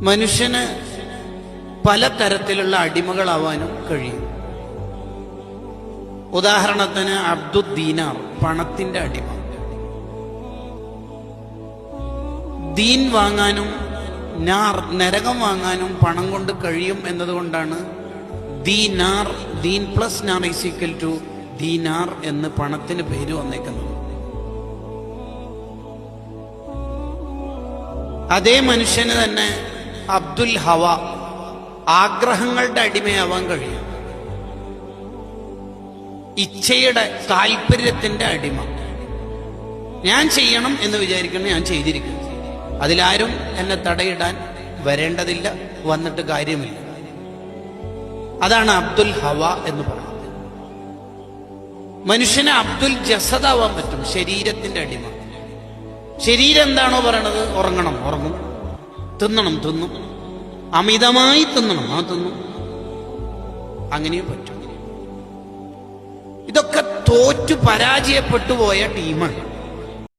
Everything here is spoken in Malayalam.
മനുഷ്യന് പലതരത്തിലുള്ള അടിമകളാവാനും കഴിയും. ഉദാഹരണത്തിന് അബ്ദുദ്ദീനാർ, പണത്തിന്റെ അടിമ. ദീൻ വാങ്ങാനും നാർ, നരകം വാങ്ങാനും പണം കൊണ്ട് കഴിയും എന്നതുകൊണ്ടാണ് ദീനാർ, ദീൻ പ്ലസ് നാർ ഈസ് ഈക്വൽ ടു ദീനാർ എന്ന് പണത്തിന് പേര് വന്നേക്കുന്നത്. അതേ മനുഷ്യന് തന്നെ അബ്ദുൽ ഹവ, ആഗ്രഹങ്ങളുടെ അടിമയാവാൻ കഴിയും. ഇച്ഛയുടെ, താല്പര്യത്തിന്റെ അടിമ. ഞാൻ ചെയ്യണം എന്ന് വിചാരിക്കണം, ഞാൻ ചെയ്തിരിക്കും. അതിലാരും എന്നെ തടയിടാൻ വരേണ്ടതില്ല, വന്നിട്ട് കാര്യമില്ല. അതാണ് അബ്ദുൽ ഹവ എന്ന് പറയുന്നത്. മനുഷ്യന് അബ്ദുൽ ജസദാവാൻ പറ്റും, ശരീരത്തിന്റെ അടിമ. ശരീരം എന്താണോ പറയണത്, ഉറങ്ങണം, ഉറങ്ങും, തിന്നണം, തിന്നും, അമിതമായി തിന്നണം, ആ തിന്നും, അങ്ങനെയും പറ്റും. ഇതൊക്കെ തോറ്റു പരാജയപ്പെട്ടു പോയ ടീമാണ്.